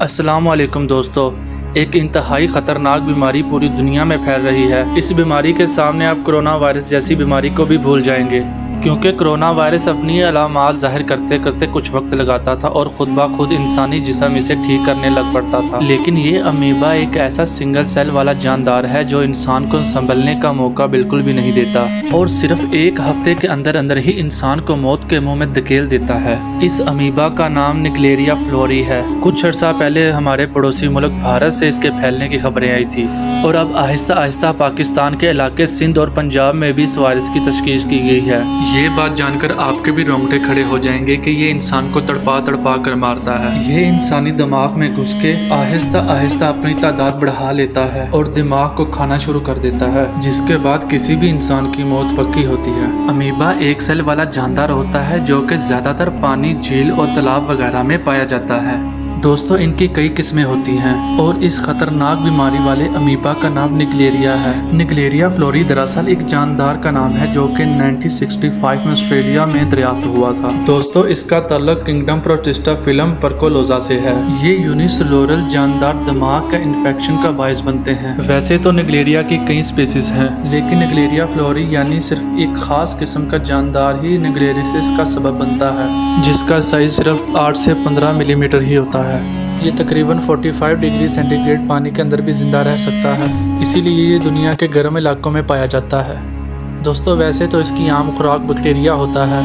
अस्सलाम वालेकुम दोस्तों। एक इंतहाई ख़तरनाक बीमारी पूरी दुनिया में फैल रही है। इस बीमारी के सामने आप कोरोना वायरस जैसी बीमारी को भी भूल जाएंगे, क्योंकि कोरोना वायरस अपनी अलामात ज़ाहिर करते करते कुछ वक्त लगाता था और ख़ुद ब खुद इंसानी जिस्म इसे ठीक करने लग पड़ता था। लेकिन ये अमीबा एक ऐसा सिंगल सेल वाला जानदार है जो इंसान को संभलने का मौका बिल्कुल भी नहीं देता और सिर्फ एक हफ्ते के अंदर अंदर ही इंसान को मौत के मुंह में धकेल देता है। इस अमीबा का नाम निग्लेरिया फ्लोरी है। कुछ अर्सा पहले हमारे पड़ोसी मुल्क भारत से इसके फैलने की खबरें आई थी और अब आहिस्ता आहिस्ता पाकिस्तान के इलाके सिंध और पंजाब में भी इस वायरस की तशखीस की गई है। ये बात जानकर आपके भी रोंगटे खड़े हो जाएंगे कि ये इंसान को तड़पा तड़पा कर मारता है। ये इंसानी दिमाग में घुस के आहिस्ता आहिस्ता अपनी तादाद बढ़ा लेता है और दिमाग को खाना शुरू कर देता है, जिसके बाद किसी भी इंसान की मौत पक्की होती है। अमीबा एक सेल वाला जानदार होता है जो कि ज्यादातर पानी, झील और तालाब वगैरह में पाया जाता है। दोस्तों, इनकी कई किस्में होती हैं और इस खतरनाक बीमारी वाले अमीबा का नाम निग्लेरिया है। निग्लेरिया फ्लोरी दरअसल एक जानदार का नाम है जो कि 1965 में ऑस्ट्रेलिया में दरियाफ्त हुआ था। दोस्तों, इसका ताल्लुक किंगडम प्रोटिस्टा फिलम परकोलोजा से है। ये यूनिसेलुलर जानदार दिमाग का इन्फेक्शन का बायस बनते हैं। वैसे तो निग्लेरिया की कई स्पीसीज हैं, लेकिन निग्लेरिया फ्लोरी यानी सिर्फ एक खास किस्म का जानदार ही निग्लेरिसिस का सबब बनता है, जिसका साइज सिर्फ 8 से 15 मिलीमीटर ही होता है। ये तकरीबन 45 डिग्री सेंटीग्रेड पानी के अंदर भी जिंदा रह सकता है, इसीलिए ये दुनिया के गर्म इलाकों में पाया जाता है। दोस्तों, वैसे तो इसकी आम खुराक बैक्टीरिया होता है,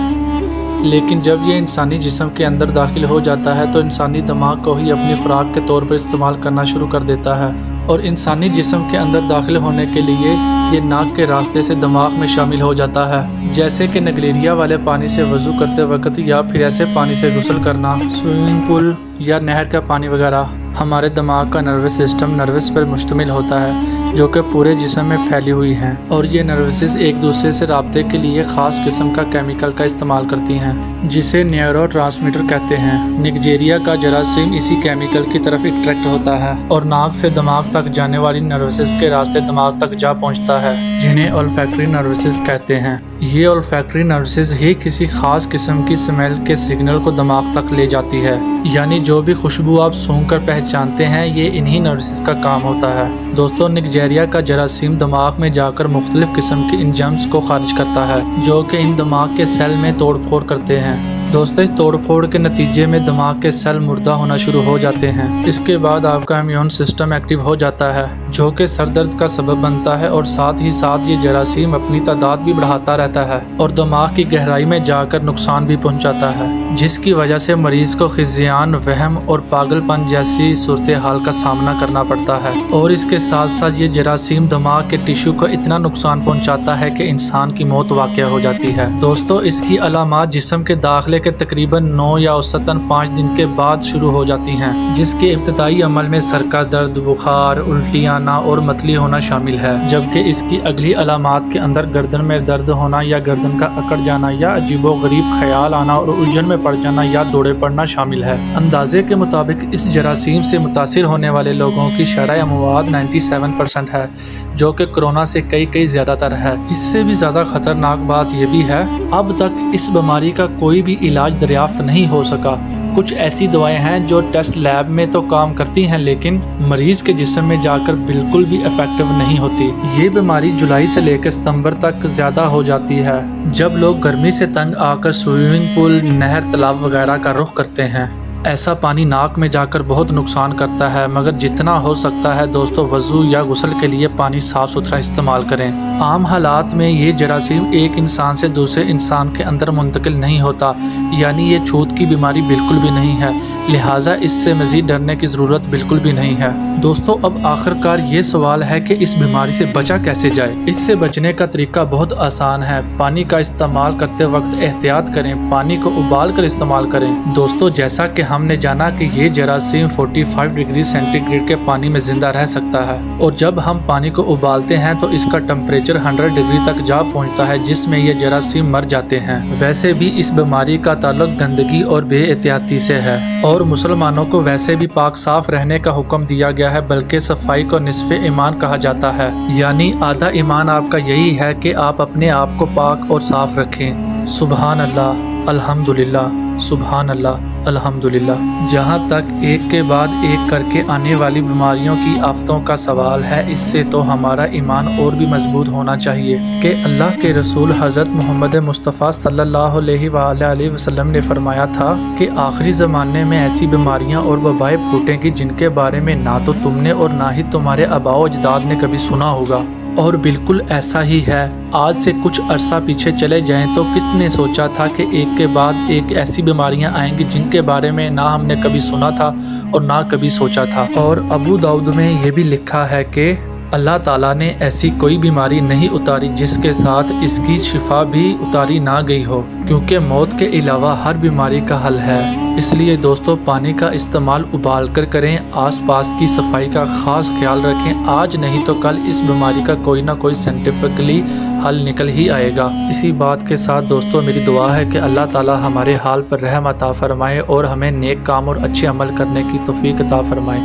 लेकिन जब ये इंसानी जिस्म के अंदर दाखिल हो जाता है तो इंसानी दिमाग को ही अपनी खुराक के तौर पर इस्तेमाल करना शुरू कर देता है और इंसानी जिस्म के अंदर दाखिल होने के लिए ये नाक के रास्ते से दिमाग में शामिल हो जाता है, जैसे कि निग्लेरिया वाले पानी से वज़ू करते वक्त या फिर ऐसे पानी से गुस्ल करना, स्विमिंग पूल या नहर का पानी वगैरह। हमारे दिमाग का नर्वस सिस्टम नर्वस पर मुश्तमिल होता है जो कि पूरे जिस्म में फैली हुई हैं और ये नर्वसेस एक दूसरे से राब्ते के लिए ख़ास किस्म का केमिकल का इस्तेमाल करती हैं, जिसे न्यूरोट्रांसमीटर कहते हैं। निग्लेरिया का जरासीम इसी केमिकल की तरफ अट्रैक्ट होता है और नाक से दिमाग तक जाने वाली नर्वसेस के रास्ते दिमाग तक जा पहुंचता है, जिन्हें ओल्फैक्टरी नर्वसेस कहते हैं। ये ओल्फैक्टरी नर्वसेस ही किसी खास किस्म की स्मेल के सिग्नल को दिमाग तक ले जाती है, यानी जो भी खुशबू आप सूंघ कर पहचानते हैं ये इन्हीं नर्वसेस का काम होता है। दोस्तों, निग्लेरिया का जरासीम दिमाग में जाकर मुख्तलिफ किस्म के इंजाइम्स को खारिज करता है जो कि इन दिमाग के सेल में तोड़ फोड़ करते हैं। दोस्तों, इस तोड़ फोड़ के नतीजे में दिमाग के सेल मुर्दा होना शुरू हो जाते हैं। इसके बाद आपका इम्यून सिस्टम एक्टिव हो जाता है जो कि सर दर्द का सबब बनता है और साथ ही साथ ये जरासीम अपनी तादाद भी बढ़ाता रहता है और दिमाग की गहराई में जाकर नुकसान भी पहुंचाता है, जिसकी वजह से मरीज को खिज़ियान, वहम और पागलपन जैसी सूरत हाल का सामना करना पड़ता है। और इसके साथ साथ ये जरासीम दिमाग के टिश्यू को इतना नुकसान पहुंचाता है कि इंसान की मौत वाक़या हो जाती है। दोस्तों, इसकी अलामात जिस्म के दाखिले के तकरीबन 9 या औसतन 5 दिन के बाद शुरू हो जाती हैं, जिसके इब्तदाई अमल में सर का दर्द, बुखार, उल्टी आना और मतली होना शामिल है, जबकि इसकी अगली अलामात के अंदर गर्दन में दर्द होना या गर्दन का अकड़ जाना या अजीबो गरीब ख्याल आना और उलझन में पड़ जाना या दौड़े पड़ना शामिल है। अंदाजे के मुताबिक इस जरासीम से मुतासिर होने वाले लोगों की शरह अमवात 97% है, जो कि कोरोना से कई ज़्यादातर है। इससे भी ज़्यादा खतरनाक बात यह भी है, अब तक इस बीमारी का कोई भी इलाज दरियाफ्त नहीं हो सका। कुछ ऐसी दवाएं हैं जो टेस्ट लैब में तो काम करती हैं, लेकिन मरीज के जिस्म में जाकर बिल्कुल भी इफेक्टिव नहीं होती। ये बीमारी जुलाई से लेकर सितंबर तक ज़्यादा हो जाती है, जब लोग गर्मी से तंग आकर स्विमिंग पूल, नहर, तालाब वगैरह का रुख करते हैं। ऐसा पानी नाक में जाकर बहुत नुकसान करता है, मगर जितना हो सकता है दोस्तों, वज़ू या गुस्ल के लिए पानी साफ़ सुथरा इस्तेमाल करें। आम हालात में ये जरासीम एक इंसान से दूसरे इंसान के अंदर मुंतकिल नहीं होता, यानी ये छूत की बीमारी बिल्कुल भी नहीं है, लिहाजा इससे मज़ीद डरने की ज़रूरत बिल्कुल भी नहीं है। दोस्तों, अब आखिरकार ये सवाल है कि इस बीमारी से बचा कैसे जाए। इससे बचने का तरीका बहुत आसान है। पानी का इस्तेमाल करते वक्त एहतियात करें, पानी को उबाल कर इस्तेमाल करें। दोस्तों, जैसा कि हमने जाना कि ये जरासीम 45 डिग्री सेंटीग्रेड के पानी में जिंदा रह सकता है और जब हम पानी को उबालते हैं तो इसका टेम्परेचर 100 डिग्री तक जा पहुंचता है, जिसमें ये जरासीम मर जाते हैं। वैसे भी इस बीमारी का ताल्लुक गंदगी और बेएहतियाती से है और मुसलमानों को वैसे भी पाक साफ रहने का हुक्म दिया गया है, बल्कि सफाई को निस्फ़े ईमान कहा जाता है, यानी आधा ईमान आपका यही है कि आप अपने आप को पाक और साफ रखें। सुबहान अल्लाह, अल्हम्दुलिल्लाह, सुबहान अल्लाह, الحمدللہ۔ جہاں تک ایک کے بعد ایک کر کے آنے والی بیماریوں کی آفتوں کا سوال ہے، اس سے تو ہمارا ایمان اور بھی مضبوط ہونا چاہیے کہ اللہ کے رسول حضرت محمد مصطفیٰ صلی اللہ علیہ وآلہ وسلم نے فرمایا تھا کہ آخری زمانے میں ایسی بیماریاں اور وبائیں پھوٹیں گی جن کے بارے میں نہ تو تم نے اور نہ ہی تمہارے آباء و اجداد نے کبھی سنا ہوگا۔ اور بالکل ایسا ہی ہے۔ آج سے کچھ عرصہ پیچھے چلے جائیں تو کس نے سوچا تھا کہ ایک کے بعد ایک ایسی بیماریاں آئیں گی جن کے بارے میں نہ ہم نے کبھی سنا تھا اور نہ کبھی سوچا تھا۔ اور ابو داؤد میں یہ بھی لکھا ہے کہ اللہ تعالیٰ نے ایسی کوئی بیماری نہیں اتاری جس کے ساتھ اس کی شفا بھی اتاری نہ گئی ہو، کیونکہ موت کے علاوہ ہر بیماری کا حل ہے۔ اس لیے دوستو، پانی کا استعمال ابال کر کریں، آس پاس کی صفائی کا خاص خیال رکھیں۔ آج نہیں تو کل اس بیماری کا کوئی نہ کوئی سائنٹیفکلی حل نکل ہی آئے گا۔ اسی بات کے ساتھ دوستو، میری دعا ہے کہ اللہ تعالیٰ ہمارے حال پر رحم عطا فرمائے اور ہمیں نیک کام اور اچھے عمل کرنے کی توفیق عطا فرمائے۔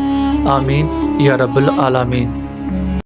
آمین یا رب العالمین۔